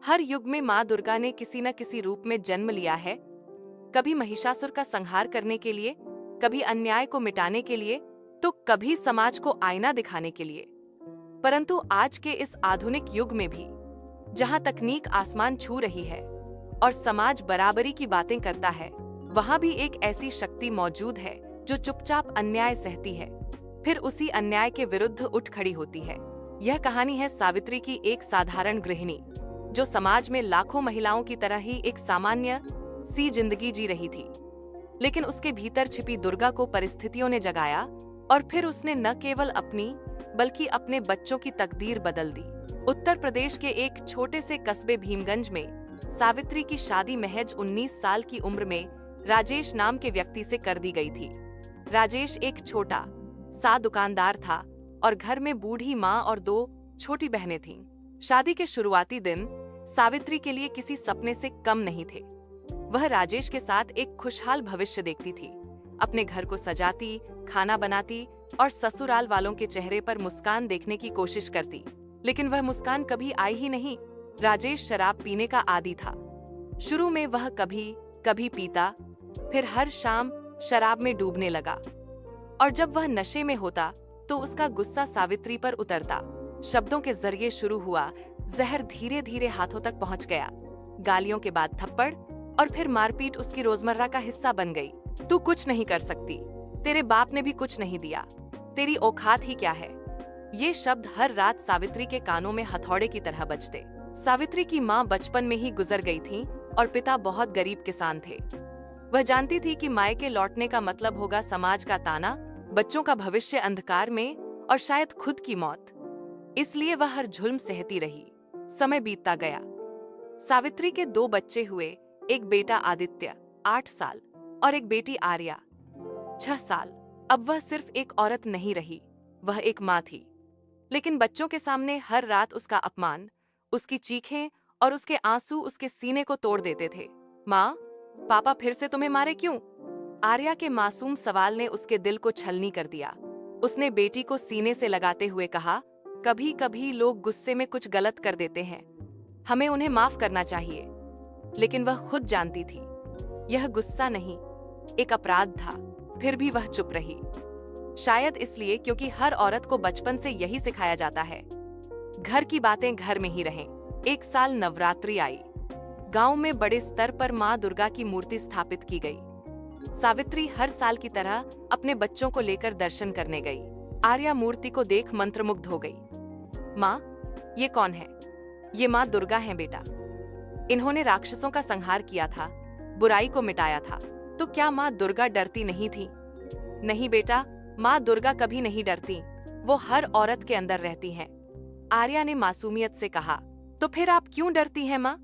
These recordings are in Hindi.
हर युग में माँ दुर्गा ने किसी न किसी रूप में जन्म लिया है। कभी महिषासुर का संहार करने के लिए, कभी अन्याय को मिटाने के लिए, तो कभी समाज को आईना दिखाने के लिए। परंतु आज के इस आधुनिक युग में भी, जहाँ तकनीक आसमान छू रही है और समाज बराबरी की बातें करता है, वहाँ भी एक ऐसी शक्ति मौजूद है जो चुपचाप अन्याय सहती है, फिर उसी अन्याय के विरुद्ध उठ खड़ी होती है। यह कहानी है सावित्री की, एक साधारण गृहिणी जो समाज में लाखों महिलाओं की तरह ही एक सामान्य सी जिंदगी जी रही थी। लेकिन उसके भीतर छिपी दुर्गा को परिस्थितियों ने जगाया और फिर उसने न केवल अपनी बल्कि अपने बच्चों की तकदीर बदल दी। उत्तर प्रदेश के एक छोटे से कस्बे भीमगंज में सावित्री की शादी महज 19 साल की उम्र में राजेश नाम के व्यक्ति से कर दी गई थी। राजेश एक छोटा सा दुकानदार था और घर में बूढ़ी माँ और 2 छोटी बहनें थीं। शादी के शुरुआती दिन सावित्री के लिए किसी सपने से कम नहीं थे। वह राजेश के साथ एक खुशहाल भविष्य देखती थी, अपने घर को सजाती, खाना बनाती और ससुराल वालों के चेहरे पर मुस्कान देखने की कोशिश करती। लेकिन वह मुस्कान कभी आई ही नहीं। राजेश शराब पीने का आदी था। शुरू में वह कभी कभी पीता, फिर हर शाम शराब में डूबने लगा, और जब वह नशे में होता तो उसका गुस्सा सावित्री पर उतरता। शब्दों के जरिए शुरू हुआ जहर धीरे धीरे हाथों तक पहुंच गया। गालियों के बाद थप्पड़ और फिर मारपीट उसकी रोजमर्रा का हिस्सा बन गई। तू कुछ नहीं कर सकती, तेरे बाप ने भी कुछ नहीं दिया, तेरी औकात ही क्या है। ये शब्द हर रात सावित्री के कानों में हथौड़े की तरह बजते। सावित्री की माँ बचपन में ही गुजर गई थी और पिता बहुत गरीब किसान थे। वह जानती थी कि मायके लौटने का मतलब होगा समाज का ताना, बच्चों का भविष्य अंधकार में और शायद खुद की मौत। इसलिए वह हर जुल्म सहती रही। समय बीतता गया। सावित्री के 2 बच्चे हुए, एक बेटा आदित्य 8 साल और एक बेटी आर्या 6 साल। अब वह सिर्फ एक औरत नहीं रही, वह एक माँ थी। लेकिन बच्चों के सामने हर रात उसका अपमान, उसकी चीखें और उसके आंसू उसके सीने को तोड़ देते थे। माँ, पापा फिर से तुम्हें मारे क्यों? आर्या के मासूम सवाल ने उसके दिल को छलनी कर दिया। उसने बेटी को सीने से लगाते हुए कहा, कभी कभी लोग गुस्से में कुछ गलत कर देते हैं, हमें उन्हें माफ करना चाहिए। लेकिन वह खुद जानती थी यह गुस्सा नहीं, एक अपराध था। फिर भी वह चुप रही। शायद इसलिए क्योंकि हर औरत को बचपन से यही सिखाया जाता है, घर की बातें घर में ही रहें। एक साल नवरात्रि आई। गांव में बड़े स्तर पर माँ दुर्गा की मूर्ति स्थापित की गई। सावित्री हर साल की तरह अपने बच्चों को लेकर दर्शन करने गई। आर्या मूर्ति को देख मंत्रमुग्ध हो गई। माँ, ये कौन है? ये माँ दुर्गा है बेटा। इन्होंने राक्षसों का संहार किया था, बुराई को मिटाया था। तो क्या माँ दुर्गा डरती नहीं थी? नहीं बेटा, माँ दुर्गा कभी नहीं डरती, वो हर औरत के अंदर रहती हैं। आर्या ने मासूमियत से कहा। तो फिर आप क्यों डरती हैं माँ?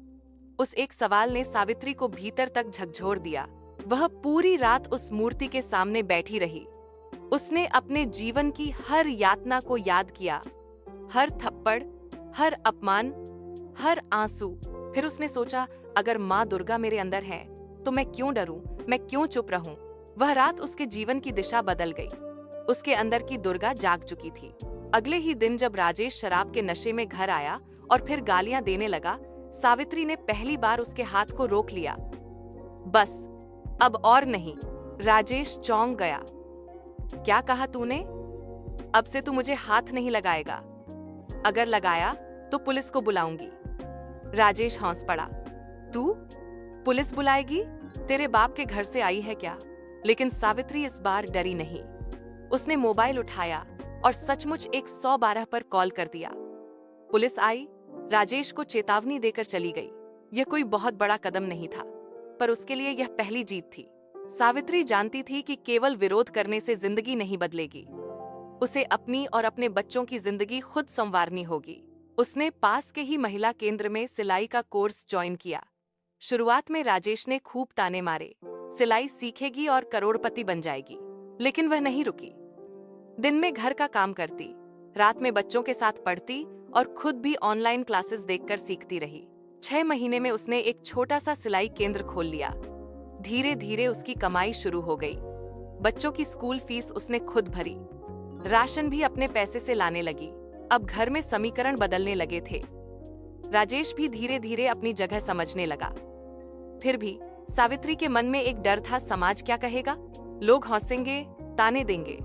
उस एक सवाल ने सावित्री को भीतर तक झकझोर दिया। वह पूरी रात उस मूर्ति के सामने बैठी रही। उसने अपने जीवन की हर यातना को याद किया, हर थप्पड़, हर अपमान, हर आंसू। फिर उसने सोचा, अगर माँ दुर्गा मेरे अंदर है तो मैं क्यों डरूं, मैं क्यों चुप रहूं? वह रात उसके जीवन की दिशा बदल गई। उसके अंदर की दुर्गा जाग चुकी थी। अगले ही दिन जब राजेश शराब के नशे में घर आया और फिर गालियां देने लगा, सावित्री ने पहली बार उसके हाथ को रोक लिया। बस, अब और नहीं। राजेश चौंक गया। क्या कहा तूने? अब से तू मुझे हाथ नहीं लगाएगा, अगर लगाया तो पुलिस को बुलाऊंगी। राजेश हंस पड़ा। तू पुलिस बुलाएगी? तेरे बाप के घर से आई है क्या? लेकिन सावित्री इस बार डरी नहीं। उसने मोबाइल उठाया और सचमुच 112 पर कॉल कर दिया। पुलिस आई, राजेश को चेतावनी देकर चली गई। यह कोई बहुत बड़ा कदम नहीं था, पर उसके लिए यह पहली जीत थी। सावित्री जानती थी कि केवल विरोध करने से जिंदगी नहीं बदलेगी, उसे अपनी और अपने बच्चों की जिंदगी खुद संवारनी होगी। उसने पास के ही महिला केंद्र में सिलाई का कोर्स ज्वाइन किया। शुरुआत में राजेश ने खूब ताने मारे, सिलाई सीखेगी और करोड़पति बन जाएगी। लेकिन वह नहीं रुकी। दिन में घर का काम करती, रात में बच्चों के साथ पढ़ती और खुद भी ऑनलाइन क्लासेस देखकर सीखती रही। 6 महीने में उसने एक छोटा सा सिलाई केंद्र खोल लिया। धीरे धीरे उसकी कमाई शुरू हो गई। बच्चों की स्कूल फीस उसने खुद भरी, राशन भी अपने पैसे से लाने लगी। अब घर में समीकरण बदलने लगे थे। राजेश भी धीरे धीरे अपनी जगह समझने लगा। फिर भी सावित्री के मन में एक डर था, समाज क्या कहेगा, लोग हंसेंगे, ताने देंगे।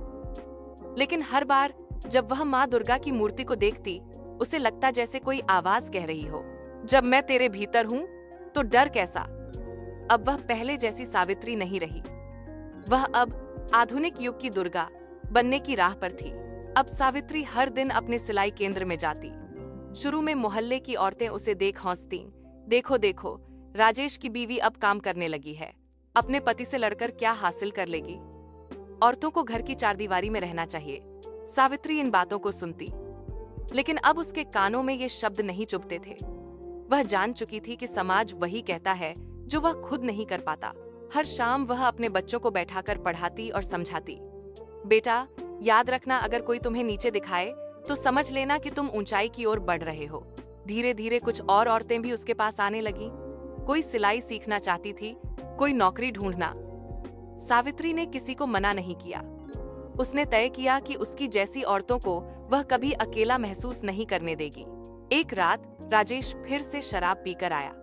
लेकिन हर बार जब वह माँ दुर्गा की मूर्ति को देखती, उसे लगता जैसे कोई आवाज कह रही हो, जब मैं तेरे भीतर हूँ तो डर कैसा। अब वह पहले जैसी सावित्री नहीं रही। वह अब आधुनिक युग की दुर्गा बनने की राह पर थी। अब सावित्री हर दिन अपने सिलाई केंद्र में जाती। शुरू में मोहल्ले की औरतें उसे देख हंसती, देखो देखो, राजेश की बीवी अब काम करने लगी है, अपने पति से लड़कर क्या हासिल कर लेगी, औरतों को घर की चारदीवारी में रहना चाहिए। सावित्री इन बातों को सुनती, लेकिन अब उसके कानों में ये शब्द नहीं चुभते थे। वह जान चुकी थी कि समाज वही कहता है जो वह खुद नहीं कर पाता। हर शाम वह अपने बच्चों को बैठाकर पढ़ाती और समझाती, बेटा याद रखना, अगर कोई तुम्हें नीचे दिखाए तो समझ लेना कि तुम ऊंचाई की ओर बढ़ रहे हो। धीरे धीरे कुछ और औरतें भी उसके पास आने लगी। कोई सिलाई सीखना चाहती थी, कोई नौकरी ढूंढना। सावित्री ने किसी को मना नहीं किया। उसने तय किया कि उसकी जैसी औरतों को वह कभी अकेला महसूस नहीं करने देगी। एक रात राजेश फिर से शराब पीकर आया।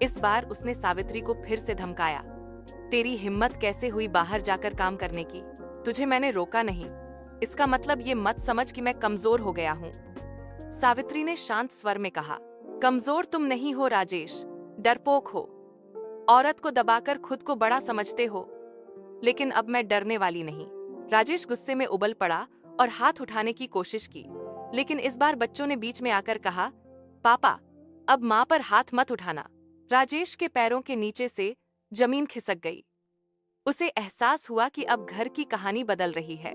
इस बार उसने सावित्री को फिर से धमकाया, तेरी हिम्मत कैसे हुई बाहर जाकर काम करने की, तुझे मैंने रोका नहीं, इसका मतलब ये मत समझ कि मैं कमजोर हो गया हूँ। सावित्री ने शांत स्वर में कहा, कमजोर तुम नहीं हो राजेश, डरपोक हो, औरत को दबाकर खुद को बड़ा समझते हो। लेकिन अब मैं डरने वाली नहीं। राजेश गुस्से में उबल पड़ा और हाथ उठाने की कोशिश की, लेकिन इस बार बच्चों ने बीच में आकर कहा, पापा अब माँ पर हाथ मत उठाना। राजेश के पैरों के नीचे से जमीन खिसक गई। उसे एहसास हुआ कि अब घर की कहानी बदल रही है।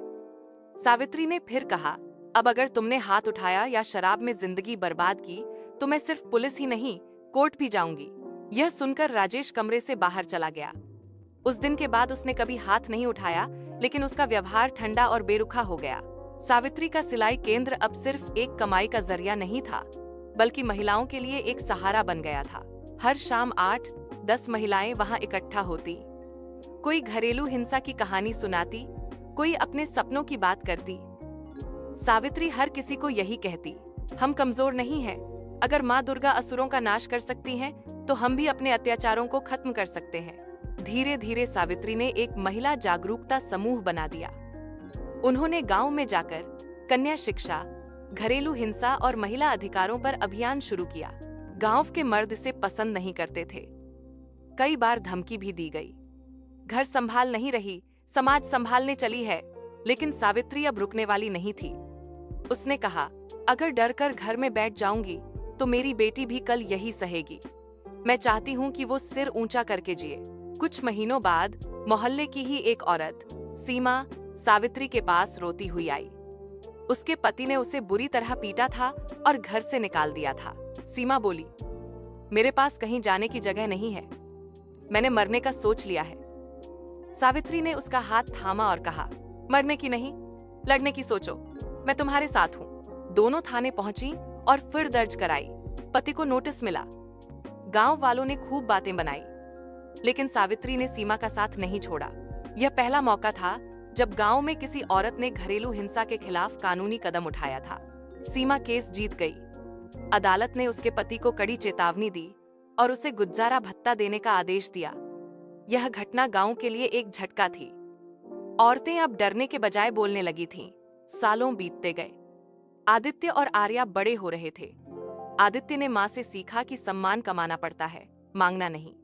सावित्री ने फिर कहा, अब अगर तुमने हाथ उठाया या शराब में जिंदगी बर्बाद की तो मैं सिर्फ पुलिस ही नहीं, कोर्ट भी जाऊंगी। यह सुनकर राजेश कमरे से बाहर चला गया। उस दिन के बाद उसने कभी हाथ नहीं उठाया, लेकिन उसका व्यवहार ठंडा और बेरुखा हो गया। सावित्री का सिलाई केंद्र अब सिर्फ एक कमाई का जरिया नहीं था, बल्कि महिलाओं के लिए एक सहारा बन गया था। हर शाम 8-10 महिलाएं वहां इकट्ठा होती। कोई घरेलू हिंसा की कहानी सुनाती, कोई अपने सपनों की बात करती। सावित्री हर किसी को यही कहती, हम कमजोर नहीं हैं। अगर माँ दुर्गा असुरों का नाश कर सकती हैं, तो हम भी अपने अत्याचारों को खत्म कर सकते हैं। धीरे धीरे सावित्री ने एक महिला जागरूकता समूह बना दिया। उन्होंने गांव में जाकर कन्या शिक्षा, घरेलू हिंसा और महिला अधिकारों पर अभियान शुरू किया। गांव के मर्द इसे पसंद नहीं करते थे। कई बार धमकी भी दी गई, घर संभाल नहीं रही, समाज संभालने चली है। लेकिन सावित्री अब रुकने वाली नहीं थी। उसने कहा, अगर डरकर घर में बैठ जाऊंगी तो मेरी बेटी भी कल यही सहेगी। मैं चाहती हूँ कि वो सिर ऊंचा करके जिए। कुछ महीनों बाद मोहल्ले की ही एक औरत, सीमा, सावित्री के पास रोती हुई आई। उसके पति ने उसे बुरी तरह पीटा था और घर से निकाल दिया था। सीमा बोली, मेरे पास कहीं जाने की जगह नहीं है, मैंने मरने का सोच लिया है। सावित्री ने उसका हाथ थामा और कहा, मरने की नहीं, लड़ने की सोचो, मैं तुम्हारे साथ हूँ। दोनों थाने पहुंची और फिर दर्ज कराई। पति को नोटिस मिला। गांव वालों ने खूब बातें बनाई, लेकिन सावित्री ने सीमा का साथ नहीं छोड़ा। यह पहला मौका था जब गांव में किसी औरत ने घरेलू हिंसा के खिलाफ कानूनी कदम उठाया था। सीमा केस जीत गई। अदालत ने उसके पति को कड़ी चेतावनी दी और उसे गुजारा भत्ता देने का आदेश दिया। यह घटना गांव के लिए एक झटका थी। औरतें अब डरने के बजाय बोलने लगी थीं। सालों बीतते गए। आदित्य और आर्या बड़े हो रहे थे। आदित्य ने माँ से सीखा कि सम्मान कमाना पड़ता है, मांगना नहीं।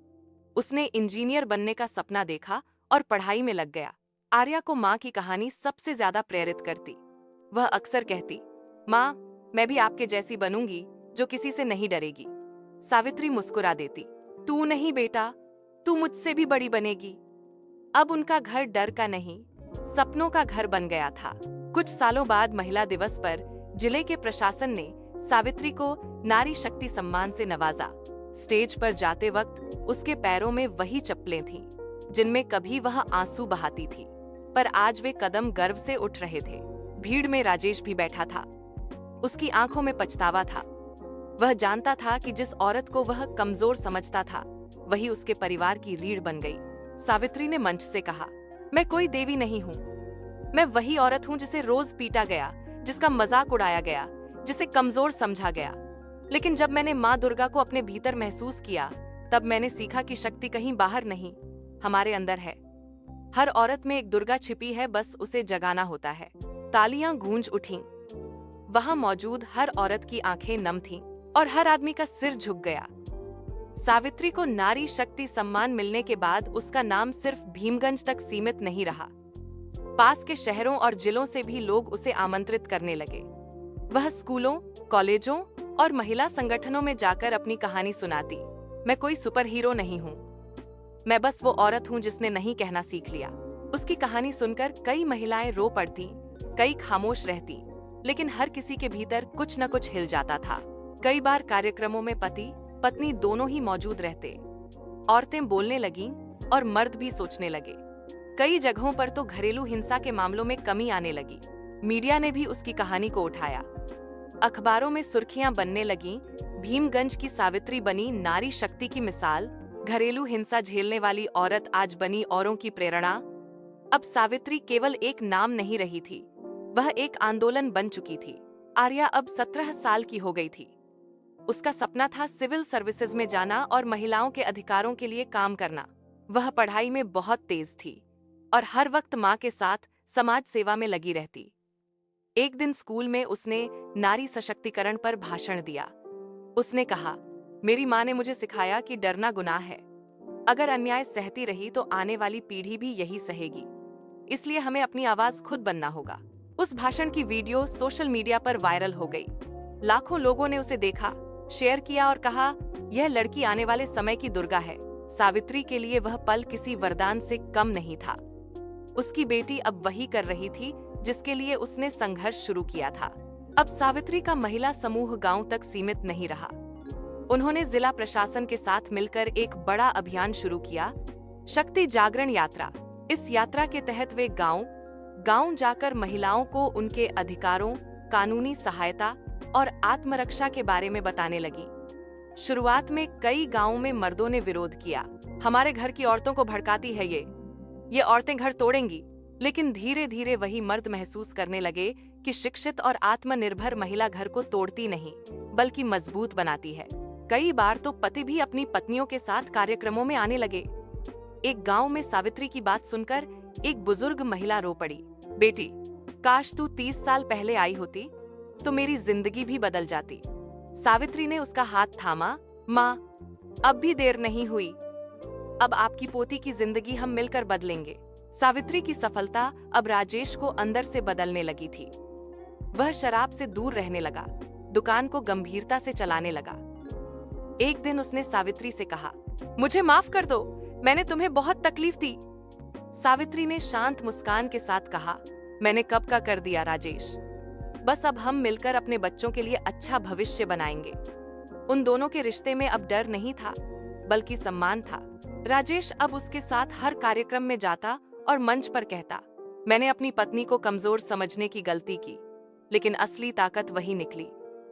उसने इंजीनियर बनने का सपना देखा और पढ़ाई में लग गया। आर्या को माँ की कहानी सबसे ज्यादा प्रेरित करती। वह अक्सर कहती, माँ, मैं भी आपके जैसी बनूंगी जो किसी से नहीं डरेगी। सावित्री मुस्कुरा देती, तू नहीं बेटा, तू मुझसे भी बड़ी बनेगी। अब उनका घर डर का नहीं, सपनों का घर बन गया था। कुछ सालों बाद महिला दिवस पर जिले के प्रशासन ने सावित्री को नारी शक्ति सम्मान से नवाजा। स्टेज पर जाते वक्त उसके पैरों में वही चप्पलें थीं जिनमें कभी वह आंसू बहाती थी, पर आज वे कदम गर्व से उठ रहे थे। भीड़ में राजेश भी बैठा था। उसकी आंखों में पछतावा था। वह जानता था कि जिस औरत को वह कमजोर समझता था, वही उसके परिवार की रीढ़ बन गई। सावित्री ने मंच से कहा, मैं कोई देवी नहीं हूँ, मैं वही औरत हूँ जिसे रोज पीटा गया, जिसका मजाक उड़ाया गया, जिसे कमजोर समझा गया। लेकिन जब मैंने माँ दुर्गा को अपने भीतर महसूस किया, तब मैंने सीखा कि शक्ति कहीं बाहर नहीं, हमारे अंदर है। हर औरत में एक दुर्गा छिपी है, बस उसे जगाना होता है। तालियां गूंज उठीं। वहां मौजूद हर औरत की आंखें नम थीं और हर आदमी का सिर झुक गया। सावित्री को नारी शक्ति सम्मान मिलने के बाद उसका नाम सिर्फ भीमगंज तक सीमित नहीं रहा। पास के शहरों और जिलों से भी लोग उसे आमंत्रित करने लगे। वह स्कूलों, कॉलेजों और महिला संगठनों में जाकर अपनी कहानी सुनाती। मैं कोई सुपर हीरो नहीं हूँ, मैं बस वो औरत हूँ जिसने नहीं कहना सीख लिया। उसकी कहानी सुनकर कई महिलाएं रो पड़ती, कई खामोश रहती, लेकिन हर किसी के भीतर कुछ न कुछ हिल जाता था। कई बार कार्यक्रमों में पति पत्नी दोनों ही मौजूद रहते। औरतें बोलने लगीं और मर्द भी सोचने लगे। कई जगहों पर तो घरेलू हिंसा के मामलों में कमी आने लगी। मीडिया ने भी उसकी कहानी को उठाया। अखबारों में सुर्खियां बनने लगीं, भीमगंज की सावित्री बनी नारी शक्ति की मिसाल, घरेलू हिंसा झेलने वाली औरत आज बनी औरों की प्रेरणा। अब सावित्री केवल एक नाम नहीं रही थी, वह एक आंदोलन बन चुकी थी। आर्या अब 17 साल की हो गई थी। उसका सपना था सिविल सर्विसेज में जाना और महिलाओं के अधिकारों के लिए काम करना। वह पढ़ाई में बहुत तेज थी और हर वक्त माँ के साथ समाज सेवा में लगी रहती। एक दिन स्कूल में उसने नारी सशक्तिकरण पर भाषण दिया। उसने कहा, मेरी माँ ने मुझे सिखाया कि डरना गुनाह है। अगर अन्याय सहती रही तो आने वाली पीढ़ी भी यही सहेगी। इसलिए हमें अपनी आवाज खुद बनना होगा। उस भाषण की वीडियो सोशल मीडिया पर वायरल हो गई। लाखों लोगों ने उसे देखा, शेयर किया और कहा, यह लड़की आने वाले समय की दुर्गा है। सावित्री के लिए वह पल किसी वरदान से कम नहीं था। उसकी बेटी अब वही कर रही थी जिसके लिए उसने संघर्ष शुरू किया था। अब सावित्री का महिला समूह गांव तक सीमित नहीं रहा। उन्होंने जिला प्रशासन के साथ मिलकर एक बड़ा अभियान शुरू किया, शक्ति जागरण यात्रा। इस यात्रा के तहत वे गांव जाकर महिलाओं को उनके अधिकारों, कानूनी सहायता और आत्मरक्षा के बारे में बताने लगी। शुरुआत में कई गांवों में मर्दों ने विरोध किया। हमारे घर की औरतों को भड़काती है ये औरतें घर तोड़ेंगी। लेकिन धीरे धीरे वही मर्द महसूस करने लगे कि शिक्षित और आत्मनिर्भर महिला घर को तोड़ती नहीं, बल्कि मजबूत बनाती है। कई बार तो पति भी अपनी पत्नियों के साथ कार्यक्रमों में आने लगे। एक गांव में सावित्री की बात सुनकर एक बुजुर्ग महिला रो पड़ी। बेटी, काश तू 30 साल पहले आई होती तो मेरी जिंदगी भी बदल जाती। सावित्री ने उसका हाथ थामा। माँ, अब भी देर नहीं हुई। अब आपकी पोती की जिंदगी हम मिलकर बदलेंगे। सावित्री की सफलता अब राजेश को अंदर से बदलने लगी थी। वह शराब से दूर रहने लगा, दुकान को गंभीरता से चलाने लगा। एक दिन उसने सावित्री से कहा, मुझे माफ कर दो, मैंने तुम्हें बहुत तकलीफ दी। सावित्री ने शांत मुस्कान के साथ कहा, मैंने कब का कर दिया राजेश, बस अब हम मिलकर अपने बच्चों के लिए अच्छा भविष्य बनाएंगे। उन दोनों के रिश्ते में अब डर नहीं था, बल्कि सम्मान था। राजेश अब उसके साथ हर कार्यक्रम में जाता और मंच पर कहता, मैंने अपनी पत्नी को कमजोर समझने की गलती की, लेकिन असली ताकत वही निकली।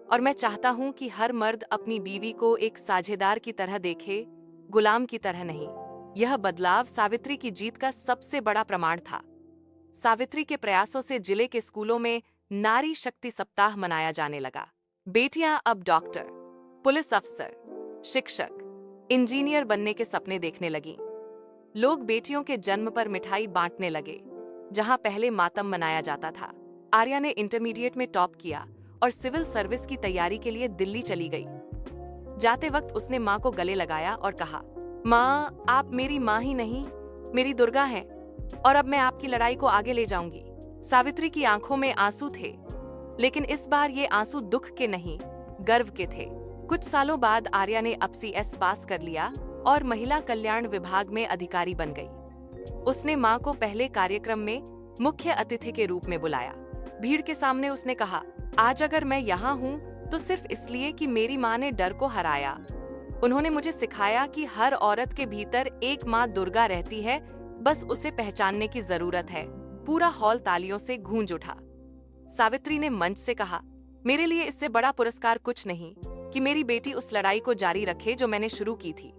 और मैं चाहता हूँ कि हर मर्द अपनी बीवी को एक साझेदार की तरह देखे, गुलाम की तरह नहीं। यह बदलाव सावित्री की जीत का सबसे बड़ा प्रमाण था। सावित्री के प्रयासों से जिले के स्कूलों में नारी शक्ति सप्ताह मनाया जाने लगा। बेटियां अब डॉक्टर, पुलिस अफसर, शिक्षक, इंजीनियर बनने के सपने देखने लगीं। लोग बेटियों के जन्म पर मिठाई बांटने लगे, जहां पहले मातम मनाया जाता था। आर्या ने इंटरमीडिएट में टॉप किया और सिविल सर्विस की तैयारी के लिए दिल्ली चली गई। जाते वक्त उसने माँ को गले लगाया और कहा, माँ, आप मेरी माँ ही नहीं, मेरी दुर्गा हैं, और अब मैं आपकी लड़ाई को आगे ले जाऊंगी। सावित्री की आंखों में आंसू थे, लेकिन इस बार ये आंसू दुख के नहीं, गर्व के थे। कुछ सालों बाद आर्या ने अपसीएस पास कर लिया और महिला कल्याण विभाग में अधिकारी बन गई। उसने माँ को पहले कार्यक्रम में मुख्य अतिथि के रूप में बुलाया। भीड़ के सामने उसने कहा, आज अगर मैं यहाँ हूँ तो सिर्फ इसलिए कि मेरी माँ ने डर को हराया। उन्होंने मुझे सिखाया कि हर औरत के भीतर एक माँ दुर्गा रहती है, बस उसे पहचानने की जरूरत है। पूरा हॉल तालियों से गूंज उठा। सावित्री ने मंच से कहा, मेरे लिए इससे बड़ा पुरस्कार कुछ नहीं कि मेरी बेटी उस लड़ाई को जारी रखे जो मैंने शुरू की थी।